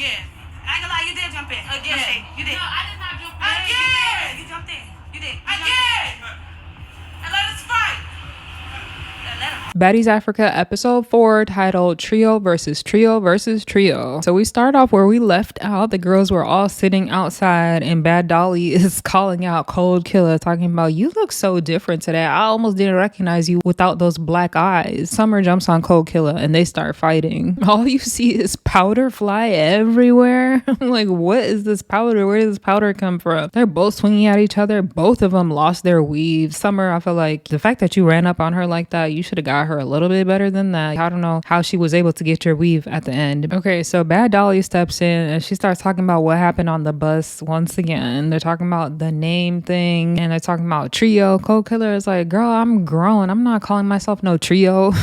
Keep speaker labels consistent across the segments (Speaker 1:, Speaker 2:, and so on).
Speaker 1: Again. I ain't gonna lie, you did jump in. Again. You did. No, I did not jump in. Again. You jumped in. You did. Again. And let us fight.
Speaker 2: Baddies Africa episode 4 titled Trio versus Trio versus Trio. So we start off where we left out. The girls were all sitting outside and Bad Dolly is calling out Cold Killer, talking about, you look so different today. I almost didn't recognize you without those black eyes. Summer jumps on Cold Killer and they start fighting. All you see is powder fly everywhere. Like, what is this powder? Where does this powder come from? They're both swinging at each other. Both of them lost their weave. Summer, I feel like the fact that you ran up on her like that, you should have got her a little bit better than that. I don't know how she was able to get your weave at the end. Okay, so Bad Dolly steps in and she starts talking about what happened on the bus once again. They're talking about the name thing and they're talking about trio. Cold Killer is like, girl, I'm grown. I'm not calling myself no trio.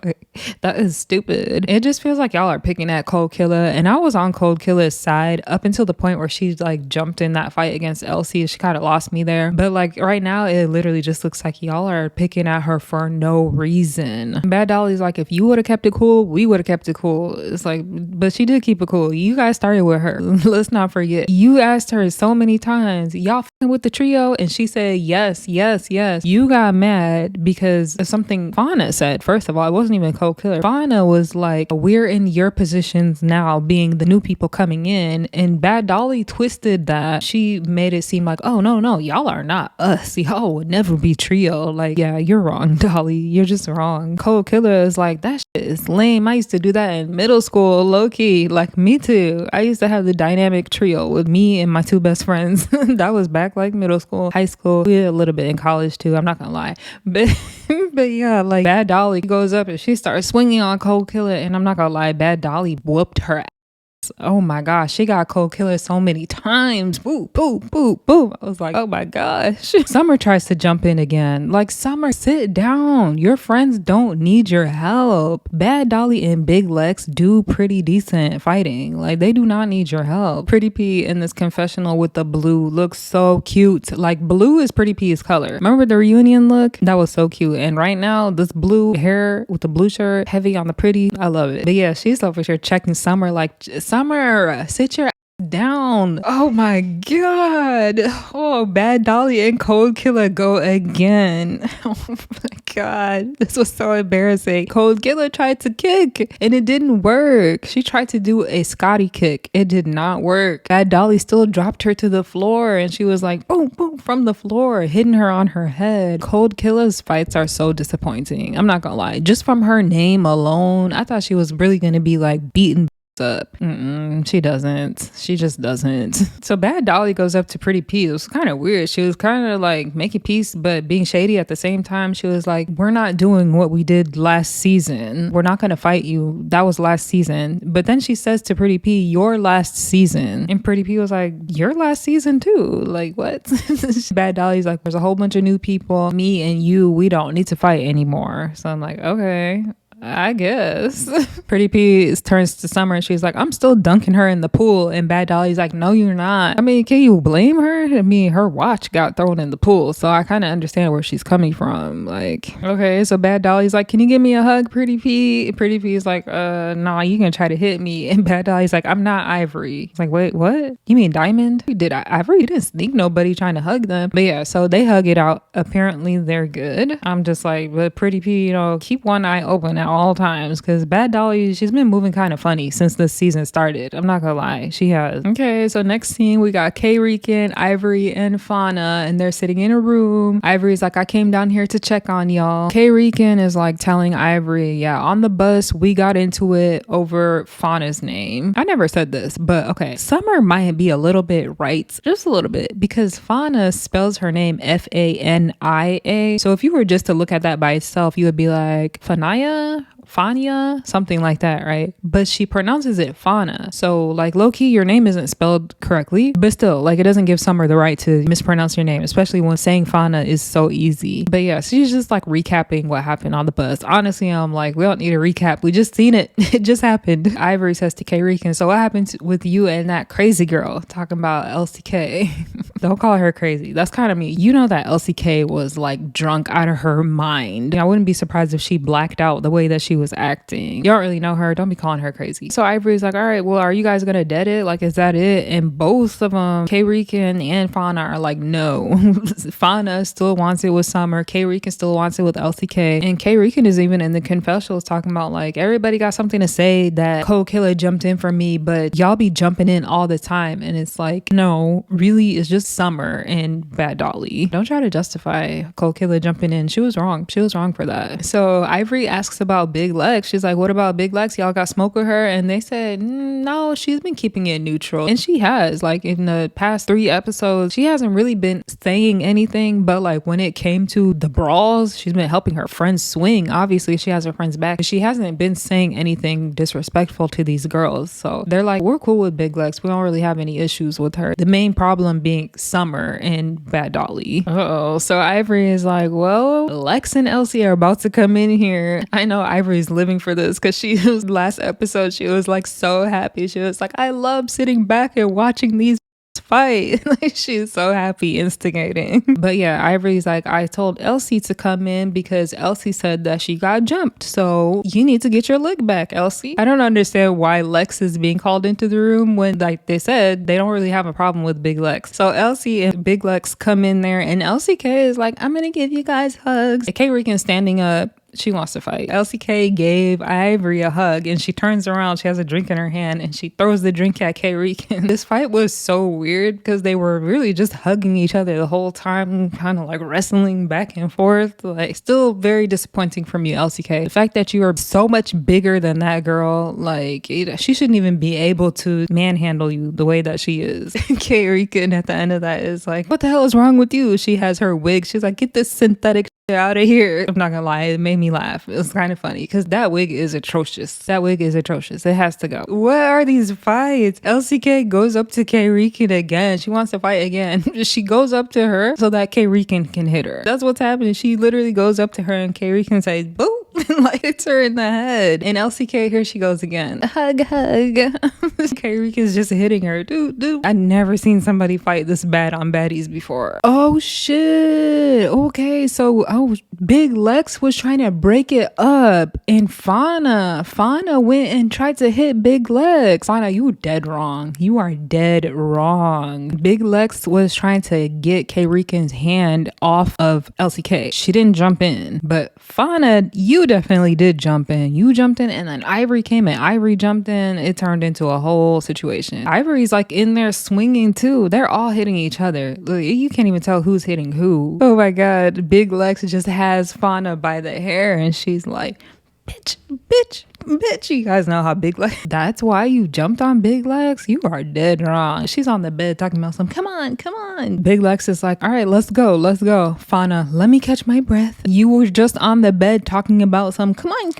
Speaker 2: Like, that is stupid. It just feels like y'all are picking at Cold Killer, and I was on Cold Killer's side up until the point where she like jumped in that fight against Elsie. She kind of lost me there, but like right now it literally just looks like y'all are picking at her for no reason. Bad Dolly's like, if you would have kept it cool, we would have kept it cool. It's like, but she did keep it cool. You guys started with her. Let's not forget. You asked her so many times, y'all f***ing with the trio? And she said, yes, yes, yes. You got mad because of something Fania said. First of all, it wasn't even Cold Killer. Fania was like, we're in your positions now, being the new people coming in. And Bad Dolly twisted that. She made it seem like, oh, no, y'all are not us. Y'all would never be trio. Like, yeah, you're wrong, Dolly. You're just wrong. Cold Killer is like, that shit is lame. I used to do that in middle school, low key. Like, me too. I used to have the dynamic trio with me and my two best friends. That was back like middle school, high school. We did a little bit in college too. I'm not gonna lie. But yeah, like Bad Dolly goes up and she starts swinging on Cold Killer. And I'm not gonna lie, Bad Dolly whooped her ass. Oh my gosh, she got Cold Killer so many times. Boop, boop, boop, boop. I was like, oh my gosh. Summer tries to jump in again. Like, Summer, sit down. Your friends don't need your help. Bad Dolly and Big Lex do pretty decent fighting. Like, they do not need your help. Pretty P in this confessional with the blue looks so cute. Like, blue is Pretty P's color. Remember the reunion look? That was so cute. And right now, this blue hair with the blue shirt, heavy on the pretty. I love it. But yeah, she's over here checking Summer like, Summer, sit your down. Oh my god. Oh, Bad Dolly and Cold Killer go again. Oh my god, this was so embarrassing. Cold Killer tried to kick and it didn't work. She tried to do a Scotty kick. It did not work. Bad Dolly still dropped her to the floor and she was like boom boom from the floor, hitting her on her head. Cold Killer's fights are so disappointing. I'm not gonna lie, just from her name alone, I thought she was really gonna be like beaten up. She doesn't. She just doesn't. So Bad Dolly goes up to Pretty P. It was kind of weird. She was kind of like making peace but being shady at the same time. She was like, we're not doing what we did last season. We're not going to fight you. That was last season. But then she says to Pretty P, your last season. And Pretty P was like, your last season too? Like, what? Bad Dolly's like, there's a whole bunch of new people. Me and you, we don't need to fight anymore. So I'm like, okay, I guess. Pretty P turns to Summer and she's like, I'm still dunking her in the pool. And Bad Dolly's like, no, you're not. I mean, can you blame her? I mean, her watch got thrown in the pool. So I kind of understand where she's coming from. Like, okay, so Bad Dolly's like, can you give me a hug, Pretty P? Pretty P's like, nah, you can try to hit me. And Bad Dolly's like, I'm not Ivory. He's like, wait, what? You mean Diamond? You did Ivory? You didn't sneak nobody trying to hug them. But yeah, so they hug it out. Apparently they're good. I'm just like, but Pretty P, you know, keep one eye open at all times, because Bad Dolly, she's been moving kind of funny since this season started. I'm not gonna lie, she has. Okay, so next scene we got Rixan, Ivory, and Fania, and they're sitting in a room. Ivory's like, I came down here to check on y'all. Rixan is like telling Ivory, yeah, on the bus we got into it over Fania's name. I never said this, but okay, Summer might be a little bit right, just a little bit, because Fania spells her name Fania. So if you were just to look at that by itself, you would be like, Fania, something like that, right? But she pronounces it Fania. So like low-key, your name isn't spelled correctly, but still, like, it doesn't give Summer the right to mispronounce your name, especially when saying Fania is so easy. But yeah, she's just like recapping what happened on the bus. Honestly, I'm like, we don't need a recap. We just seen it. It just happened. Ivory says to Rixan, so what happened with you and that crazy girl? Talking about LCK. Don't call her crazy. That's kind of me. You know that LCK was like drunk out of her mind. I wouldn't be surprised if she blacked out the way that she she was acting. You don't really know her. Don't be calling her crazy. So Ivory's like, all right, well, are you guys gonna dead it? Like, is that it? And both of them, K-Rican and Fana, are like, no. Fana still wants it with Summer. K-Rican still wants it with LCK. And K-Rican is even in the confessionals talking about like, everybody got something to say that Cold Killer jumped in for me, but y'all be jumping in all the time. And it's like, no, really, it's just Summer and Bad Dolly. Don't try to justify Cold Killer jumping in. She was wrong. She was wrong for that. So Ivory asks about Big Lex. She's like, what about Big Lex? Y'all got smoke with her? And they said, no, she's been keeping it neutral. And she has, like, in the past 3 episodes, she hasn't really been saying anything, but like when it came to the brawls, she's been helping her friends swing. Obviously, she has her friends back. She hasn't been saying anything disrespectful to these girls. So they're like, we're cool with Big Lex. We don't really have any issues with her. The main problem being Summer and Bad Dolly. So Ivory is like, well, Lex and Elsie are about to come in here. I know Ivory's living for this because she was last episode, she was like so happy. She was like, I love sitting back and watching these fight. Like, she's so happy instigating. But yeah, Ivory's like, I told Elsie to come in because Elsie said that she got jumped, so you need to get your lick back, Elsie. I don't understand why Lex is being called into the room when, like they said, they don't really have a problem with Big Lex. So Elsie and Big Lex come in there and LCK is like, I'm gonna give you guys hugs. K-Rican standing up. She wants to fight. LCK gave Ivory a hug and she turns around. She has a drink in her hand and she throws the drink at K-Rican. This fight was so weird because they were really just hugging each other the whole time, kind of like wrestling back and forth. Like, still very disappointing from you, LCK. The fact that you are so much bigger than that girl, like, she shouldn't even be able to manhandle you the way that she is. K-Rican at the end of that is like, what the hell is wrong with you? She has her wig. She's like, get this synthetic out of here. I'm not gonna lie, it made me laugh. It was kind of funny because that wig is atrocious. That wig is atrocious. It has to go. What are these fights? LCK goes up to K-Rican again. She wants to fight again. She goes up to her so that K-Rican can hit her. That's what's happening. She literally goes up to her and K-Rican says, boo! Like, hits her in the head. And LCK, here she goes again. Hug. K-Rican's just hitting her. Dude. I've never seen somebody fight this bad on Baddies before. Oh shit. Okay, so Big Lex was trying to break it up, and Fana went and tried to hit Big Lex. Fana, you dead wrong. You are dead wrong. Big Lex was trying to get K-Rican's hand off of LCK. She didn't jump in, but Fana, you definitely did jump in. You jumped in, and then Ivory came and Ivory jumped in. It turned into a whole situation. Ivory's like in there swinging too. They're all hitting each other. Look, you can't even tell who's hitting who. Oh my god, Big Lex just has Fana by the hair and she's like, bitch. You guys know how Big Lex. That's why you jumped on Big Lex? You are dead wrong. She's on the bed talking about some, come on. Big Lex is like, all right, let's go. Fana, let me catch my breath. You were just on the bed talking about some, come on.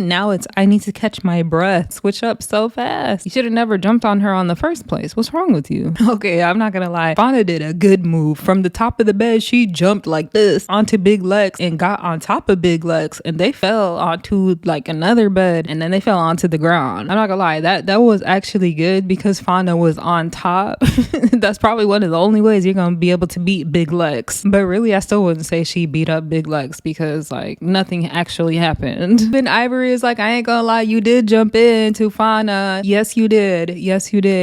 Speaker 2: Now it's, I need to catch my breath. Switch up so fast. You should have never jumped on her on the first place. What's wrong with you? Okay, I'm not gonna lie. Fana did a good move. From the top of the bed, she jumped like this onto Big Lex and got on top of Big Lex, and they fell onto like another bed, and then they fell onto the ground. I'm not gonna lie, that was actually good because Fana was on top. That's probably one of the only ways you're gonna be able to beat Big Lex. But really, I still wouldn't say she beat up Big Lex because like nothing actually happened. Then Ivory is like, I ain't gonna lie, you did jump into Fana. Yes you did,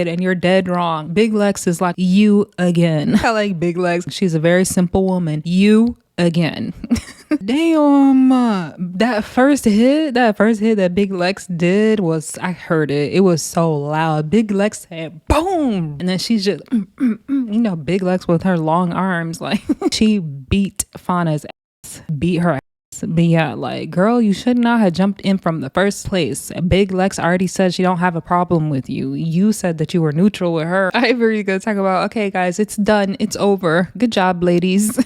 Speaker 2: and you're dead wrong. Big Lex is like, you again. I like Big Lex. She's a very simple woman. You again. Damn, that first hit that Big Lex did was, I heard it. It was so loud. Big Lex said boom, and then she's just Big Lex with her long arms, like she beat Fana's ass, beat her ass. But yeah, like, girl, you should not have jumped in from the first place. Big Lex already said she don't have a problem with you. You said that you were neutral with her. Ivory gonna talk about, okay guys, it's done, it's over, good job ladies.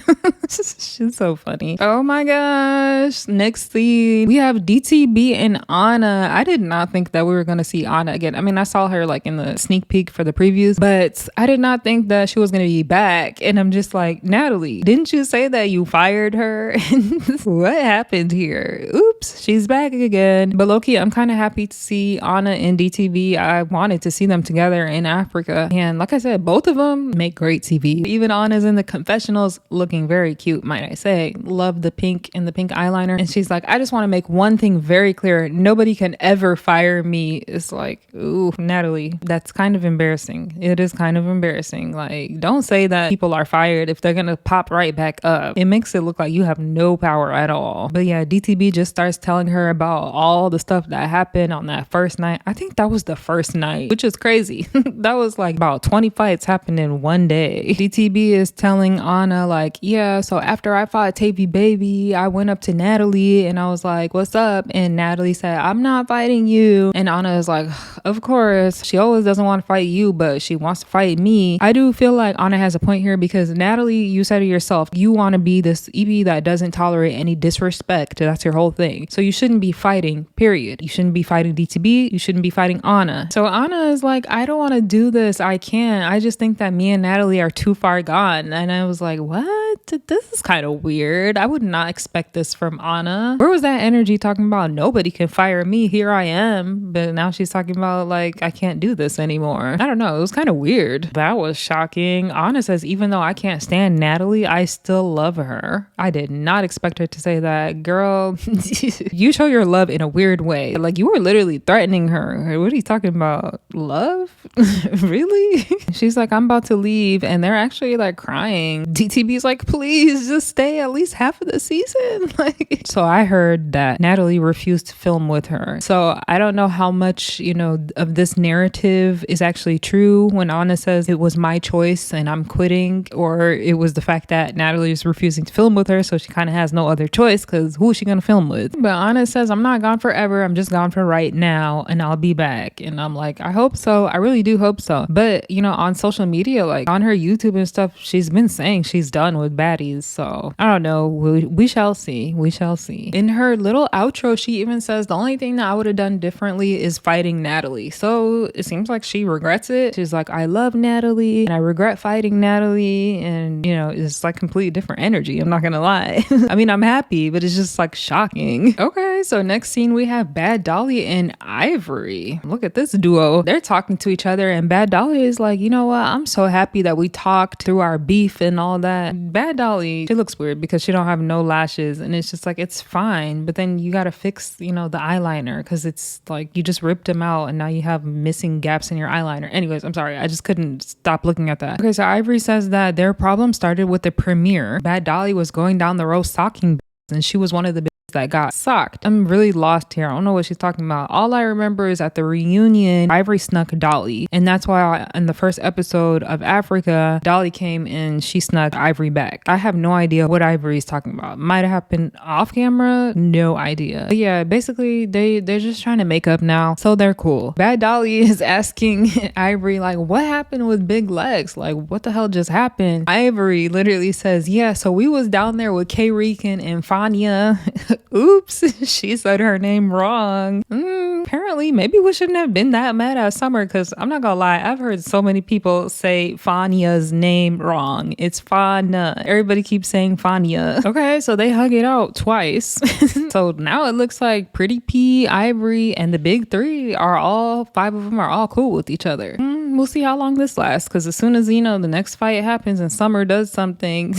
Speaker 2: She's so funny. Oh my gosh. Next scene, we have DTB and Anna. I did not think that we were gonna see Anna again. I mean, I saw her like in the sneak peek for the previews, but I did not think that she was gonna be back. And I'm just like, Natalie, didn't you say that you fired her? What happened here? Oops, she's back again. But low-key, I'm kind of happy to see Anna and DTV. I wanted to see them together in Africa, and like I said, both of them make great TV. Even Anna's in the confessionals looking very cute, might I say. Love the pink and the pink eyeliner. And she's like, I just want to make one thing very clear. Nobody can ever fire me. It's like, ooh, Natalie, that's kind of embarrassing. It is kind of embarrassing. Like, don't say that people are fired if they're going to pop right back up. It makes it look like you have no power at all. But yeah, DTB just starts telling her about all the stuff that happened on that first night. I think that was the first night, which is crazy. That was like about 20 fights happened in one day. DTB is telling Anna like, yeah, so after I fought Tavy Baby, I went up to Natalie and I was like, what's up? And Natalie said, I'm not fighting you. And Anna is like, of course, she always doesn't want to fight you, but she wants to fight me. I do feel like Anna has a point here because Natalie, you said it yourself, you want to be this EB that doesn't tolerate any disrespect. That's your whole thing. So you shouldn't be fighting, period. You shouldn't be fighting DTB. You shouldn't be fighting Anna. So Anna is like, I don't want to do this. I can't. I just think that me and Natalie are too far gone. And I was like, what? This is kind of weird. I would not expect this from Anna. Where was that energy talking about nobody can fire me? Here I am. But now she's talking about like, I can't do this anymore. I don't know. It was kind of weird. That was shocking. Anna says, even though I can't stand Natalie, I still love her. I did not expect her to say that. Girl, you show your love in a weird way. Like you were literally threatening her. What are you talking about? Love? Really? She's like, I'm about to leave. And they're actually like crying. DTB's like, please just stay at least half of the season. Like, so I heard that Natalie refused to film with her. So I don't know how much, of this narrative is actually true when Anna says it was my choice and I'm quitting, or it was the fact that Natalie is refusing to film with her. So she kind of has no other choice because who is she going to film with? But Anna says, I'm not gone forever. I'm just gone for right now and I'll be back. And I'm like, I hope so. I really do hope so. But, on social media, like on her YouTube and stuff, she's been saying she's done with Baddies. So I don't know. We shall see. We shall see. In her little outro, she even says the only thing that I would have done differently is fighting Natalie. So it seems like she regrets it. She's like, I love Natalie and I regret fighting Natalie. And, it's like completely different energy. I'm not going to lie. I mean, I'm happy, but it's just like shocking. Okay. So next scene, we have Bad Dolly and Ivory. Look at this duo. They're talking to each other and Bad Dolly is like, you know what? I'm so happy that we talked through our beef and all that. Bad Dolly, she looks weird because she don't have no lashes and it's just like, it's fine. But then you got to fix, the eyeliner because it's like you just ripped them out and now you have missing gaps in your eyeliner. Anyways, I'm sorry. I just couldn't stop looking at that. Okay, so Ivory says that their problem started with the premiere. Bad Dolly was going down the road stalking and she was one of the that got socked. I'm really lost here. I don't know what she's talking about. All I remember is at the reunion, Ivory snuck Dolly. And that's why in the first episode of Africa, Dolly came and she snuck Ivory back. I have no idea what Ivory is talking about. Might have happened off camera. No idea. But yeah, basically they're just trying to make up now. So they're cool. Bad Dolly is asking Ivory like, what happened with Big Legs? Like, what the hell just happened? Ivory literally says, yeah, so we was down there with Rixan and Fania. Oops, she said her name wrong. Apparently, maybe we shouldn't have been that mad at Summer because I'm not gonna lie, I've heard so many people say Fania's name wrong. It's Fania. Everybody keeps saying Fania. Okay, so they hug it out twice. So now it looks like Pretty P, Ivory, and the big three are all, 5 of them are all cool with each other. We'll see how long this lasts because as soon as, the next fight happens and Summer does something,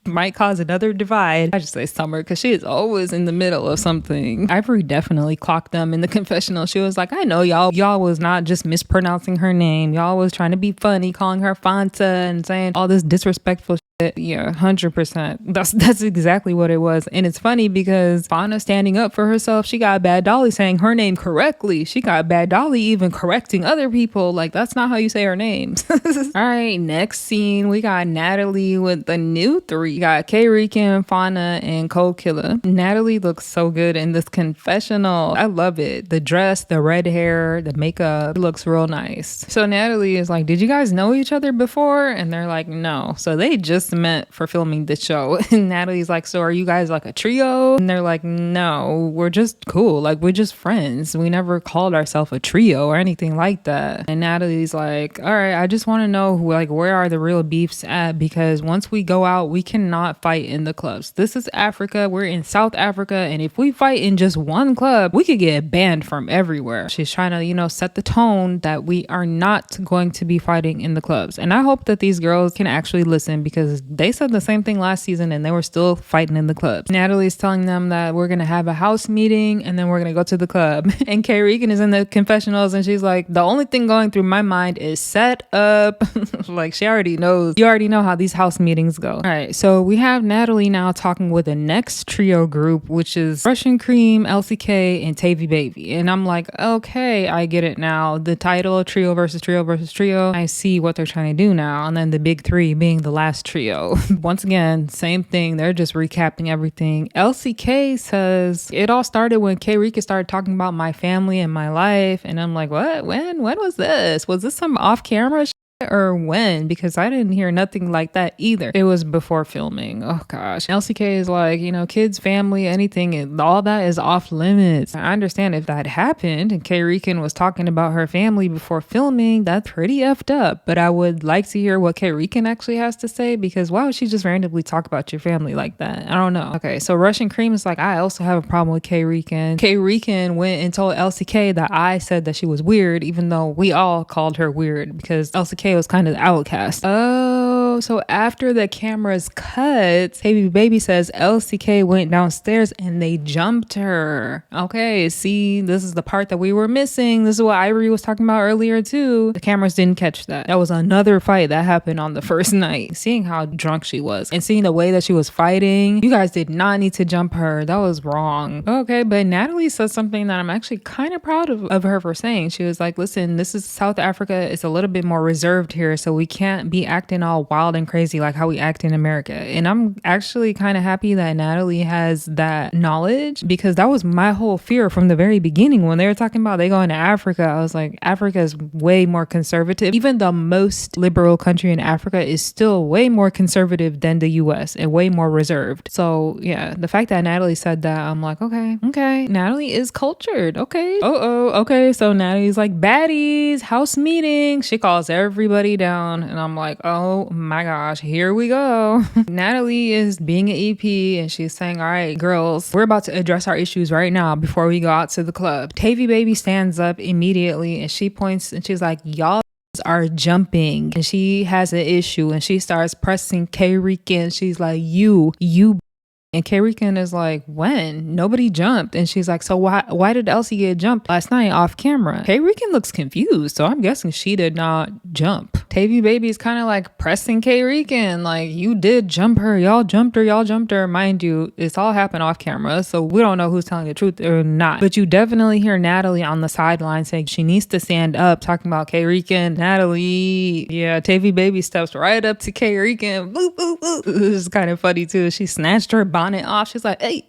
Speaker 2: might cause another divide. I just say Summer because she is always in the middle of something. Ivory definitely clocked them in the confessional. She was like, I know y'all was not just mispronouncing her name. Y'all was trying to be funny, calling her Fanta and saying all this disrespectful shit. Yeah, 100%. That's exactly what it was. And it's funny because Fauna standing up for herself, she got Bad Dolly saying her name correctly. She got Bad Dolly even correcting other people. Like, that's not how you say her names. All right, next scene, we got Natalie with the new 3. We got Rixan, Fauna, and Cold Killer. Natalie looks so good in this confessional. I love it. The dress, the red hair, the makeup, it looks real nice. So Natalie is like, did you guys know each other before? And they're like, no. So they just met for filming the show. And Natalie's like, so are you guys like a trio? And they're like, no, we're just cool. Like, we're just friends. We never called ourselves a trio or anything like that. And Natalie's like, all right, I just want to know where are the real beefs at? Because once we go out, we cannot fight in the clubs. This is Africa. We're in South Africa. And if we fight in just one club, we could get banned from everywhere. She's trying to, set the tone that we are not going to be fighting in the clubs. And I hope that these girls can actually listen because because they said the same thing last season and they were still fighting in the club. Natalie's telling them that we're gonna have a house meeting and then we're gonna go to the club. And Kay Regan is in the confessionals and she's like, the only thing going through my mind is set up. Like she already knows. You already know how these house meetings go. All right, so we have Natalie now talking with the next trio group, which is Russian Cream, LCK, and Tavy Baby. And I'm like, okay, I get it now. The title, trio versus trio versus trio. I see what they're trying to do now. And then the big three being the last trio. Once again, same thing. They're just recapping everything. LCK says it all started when Kay Rika started talking about my family and my life. And I'm like, what? When was this? Was this some off-camera shit? Or when? Because I didn't hear nothing like that either. It was before filming. Oh gosh. LCK is like, you know, kids, family, anything, all that is off limits. I understand if that happened and Kay Rican was talking about her family before filming, that's pretty effed up. But I would like to hear what Kay Rican actually has to say, because why would she just randomly talk about your family like that? I don't know. Okay, so Russian Cream is like, I also have a problem with Kay Rican. Kay Rican went and told LCK that I said that she was weird, even though we all called her weird because LCK was kind of the outcast. Oh, so after the cameras cut, Tavy Baby says LCK went downstairs and they jumped her. Okay, see, this is the part that we were missing. This is what Ivory was talking about earlier too. The cameras didn't catch that. That was another fight that happened on the first night. Seeing how drunk she was and seeing the way that she was fighting, you guys did not need to jump her. That was wrong. Okay, but Natalie said something that I'm actually kind of proud of her for saying. She was like, listen, this is South Africa. It's a little bit more reserved here, so we can't be acting all wild and crazy like how we act in America. And I'm actually kind of happy that Natalie has that knowledge, because that was my whole fear from the very beginning when they were talking about they going to Africa. I was like, Africa is way more conservative. Even the most liberal country in Africa is still way more conservative than the US and way more reserved. So yeah, the fact that Natalie said that, I'm like, okay, Natalie is cultured. Okay. Okay. So Natalie's like, baddies, house meeting. She calls everybody down and I'm like, oh my gosh, here we go. Natalie is being an EP and she's saying, all right, girls, we're about to address our issues right now before we go out to the club. Tavy Baby stands up immediately and she points and she's like, y'all are jumping, and she has an issue and she starts pressing Kay Rican. She's like, you and Kay Rican is like, when? Nobody jumped. And she's like, so why did Elsie get jumped last night off camera? Kay Rican looks confused, so I'm guessing she did not jump. Tavy Baby is kind of like pressing Kay Rican, like, you did jump her, y'all jumped her. Mind you, it's all happened off camera, so we don't know who's telling the truth or not. But you definitely hear Natalie on the sideline saying she needs to stand up, talking about Kay Rican. Natalie, yeah, Tavy Baby steps right up to Kay Rican. Boop, boop, boop. It was kind of funny too. She snatched her bonnet off. She's like, hey.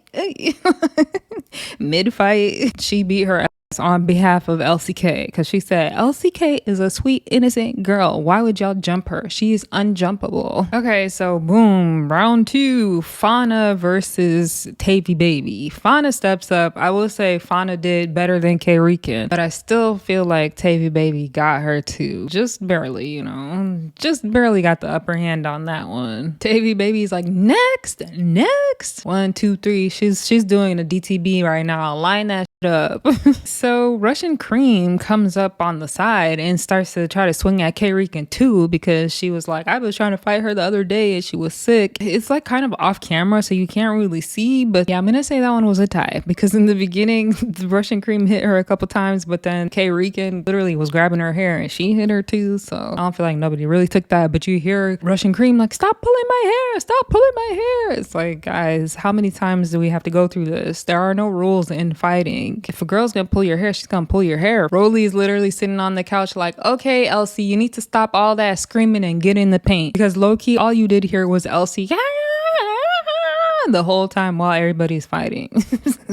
Speaker 2: Mid-fight, she beat her ass on behalf of LCK because she said LCK is a sweet innocent girl. Why would y'all jump her? She's unjumpable. Okay, so boom, round 2, Fania versus Tavy Baby. Fania steps up. I will say Fania did better than Kay Rican, but I still feel like Tavy Baby got her too, just barely, you know, just barely got the upper hand on that one. Tavy Baby's like, next 1 2 3. She's doing a DTB right now. Line that up. So Russian Cream comes up on the side and starts to try to swing at Kay Rican too, because she was like, I was trying to fight her the other day and she was sick. It's like kind of off camera, so you can't really see, but yeah, I'm gonna say that one was a tie, because in the beginning the Russian Cream hit her a couple times, but then Kay Rican literally was grabbing her hair and she hit her too, so I don't feel like nobody really took that. But you hear Russian Cream like, stop pulling my hair. It's like, guys, how many times do we have to go through this? There are no rules in fighting. If a girl's gonna pull your hair, she's gonna pull your hair. Rolly's literally sitting on the couch like, okay, Elsie, you need to stop all that screaming and get in the paint, because low-key all you did here was Elsie the whole time while everybody's fighting.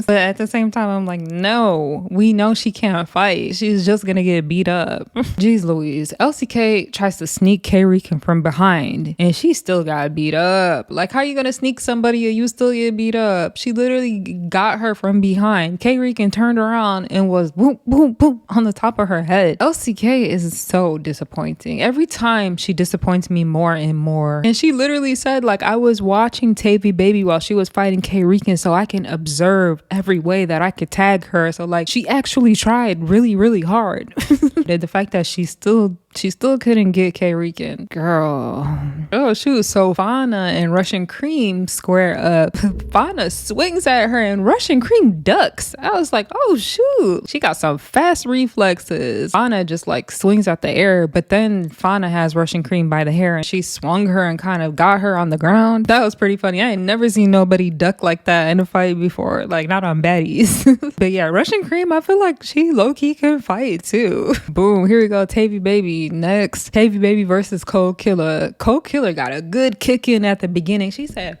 Speaker 2: But at the same time, I'm like, no, we know she can't fight. She's just gonna get beat up. Jeez Louise. LCK tries to sneak Kay Rican from behind and she still got beat up. Like, how you gonna sneak somebody and you still get beat up? She literally got her from behind. Kay Rican turned around and was boom, boom, boom on the top of her head. LCK is so disappointing. Every time she disappoints me more and more. And she literally said, like, I was watching Tavy Baby while she was fighting Kay Rican so I can observe every way that I could tag her. So like, she actually tried really, really hard. The fact that she still She still couldn't get K-Rican. Girl. Oh, shoot. So Fana and Russian Cream square up. Fana swings at her and Russian Cream ducks. I was like, oh, shoot. She got some fast reflexes. Fana just like swings at the air, but then Fana has Russian Cream by the hair and she swung her and kind of got her on the ground. That was pretty funny. I ain't never seen nobody duck like that in a fight before. Like, not on Baddies. But yeah, Russian Cream, I feel like she low-key can fight too. Boom, here we go. Tavy Baby next. Tavy Baby versus Cold Killer. Cold Killer got a good kick in at the beginning. She said,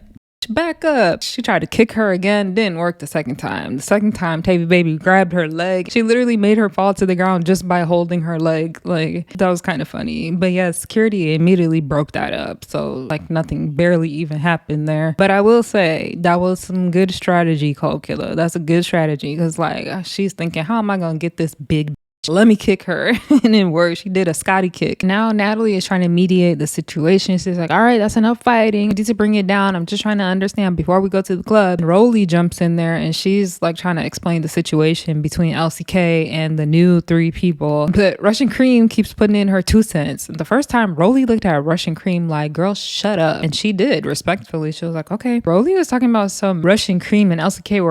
Speaker 2: back up. She tried to kick her again, didn't work the second time. The second time, Tavy Baby grabbed her leg. She literally made her fall to the ground just by holding her leg. Like, that was kind of funny. But yeah, security immediately broke that up. So like nothing barely even happened there. But I will say that was some good strategy, Cold Killer. That's a good strategy because like she's thinking, how am I gonna get this big let me kick her. And it worked. She did a Scotty kick. Now Natalie is trying to mediate the situation. She's like, all right, that's enough fighting. I need to bring it down. I'm just trying to understand before we go to the club. And Rolly jumps in there and she's like trying to explain the situation between LCK and the new 3 people. But Russian Cream keeps putting in her 2 cents. The first time Rolly looked at Russian Cream like, girl, shut up. And she did respectfully. She was like, okay. Rolly was talking about some Russian Cream and LCK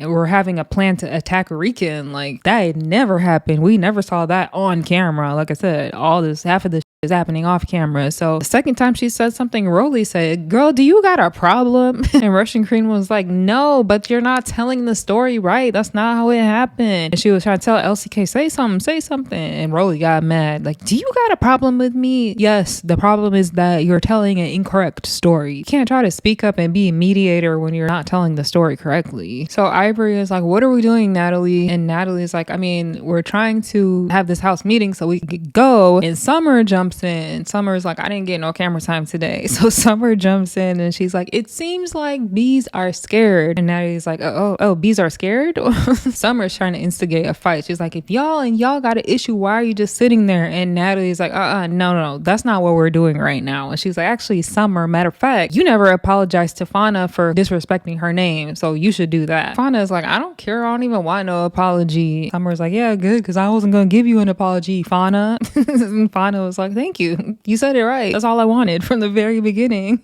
Speaker 2: were having a plan to attack Rixan. Like that had never happened. We never saw that on camera. Like I said, half of this is happening off camera. So the second time she said something, Rolly said, girl, do you got a problem? And Russian Cream was like, no, but you're not telling the story right. That's not how it happened. And she was trying to tell LCK, say something. And Rolly got mad. Like, do you got a problem with me? Yes, the problem is that you're telling an incorrect story. You can't try to speak up and be a mediator when you're not telling the story correctly. So Ivory is like, what are we doing, Natalie? And Natalie's like, I mean, we're trying to have this house meeting so we could go. And Summer jumps in. Summer's like, I didn't get no camera time today. So Summer jumps in and she's like, it seems like bees are scared. And Natalie's like, oh, bees are scared? Summer's trying to instigate a fight. She's like, if y'all got an issue, why are you just sitting there? And Natalie's like, no, that's not what we're doing right now. And she's like, actually, Summer, matter of fact, you never apologized to Fana for disrespecting her name, so you should do that. Fana's like, I don't care. I don't even want no apology. Summer's like, yeah, good, because I wasn't going to give you an apology, Fana. And Fana was like, thank you. You said it right. That's all I wanted from the very beginning.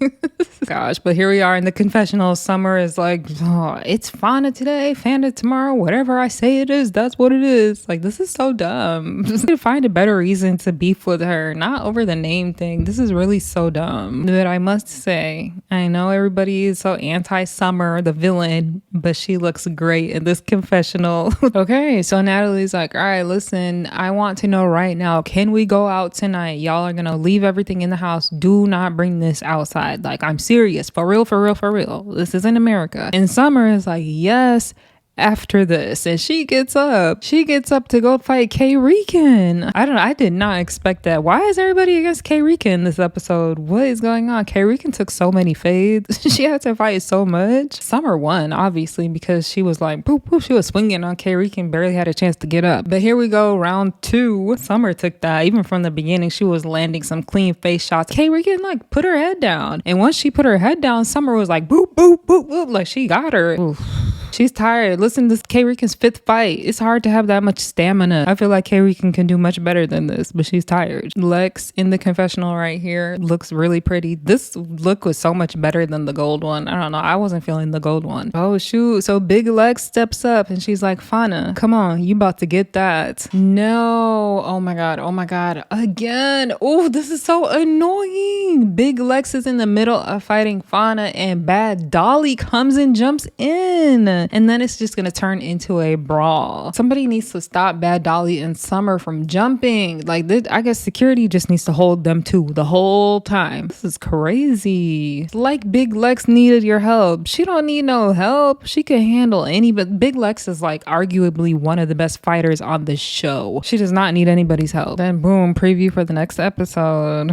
Speaker 2: Gosh, but here we are in the confessional. Summer is like, oh, it's Fana today, Fana tomorrow. Whatever I say it is, that's what it is. Like, this is so dumb. Just to find a better reason to beef with her, not over the name thing. This is really so dumb. But I must say, I know everybody is so anti-Summer, the villain, but she looks great in this confessional. Okay, so Natalie's like, all right, listen, I want to know right now, can we go out tonight? Y'all are gonna leave everything in the house. Do not bring this outside. Like, I'm serious. For real, for real, for real. This isn't America. And Summer is like, yes, after this. And she gets up to go fight K-Rican. I don't know, I did not expect that. Why is everybody against K-Rican this episode? What is going on? K-Rican took so many fades. She had to fight so much. Summer won, obviously, because she was like boop boop. She was swinging on K-Rican, barely had a chance to get up. But here we go, round 2. Summer took that. Even from the beginning, she was landing some clean face shots. K-Rican like put her head down, and once she put her head down, Summer was like boop boop boop boop, like she got her. Oof. She's tired. Listen, this K-Rican's 5th fight. It's hard to have that much stamina. I feel like K-Rican can do much better than this, but she's tired. Lex in the confessional right here looks really pretty. This look was so much better than the gold one. I don't know. I wasn't feeling the gold one. Oh, shoot. So Big Lex steps up and she's like, Fana, come on. You about to get that. No. Oh my God. Oh my God. Again. Oh, this is so annoying. Big Lex is in the middle of fighting Fana and Baddie comes and jumps in. And then it's just going to turn into a brawl. Somebody needs to stop Baddie and Summer from jumping. Like, this, I guess security just needs to hold them too the whole time. This is crazy. Like Big Lex needed your help. She don't need no help. She can handle any, but Big Lex is like arguably one of the best fighters on the show. She does not need anybody's help. Then boom, preview for the next episode.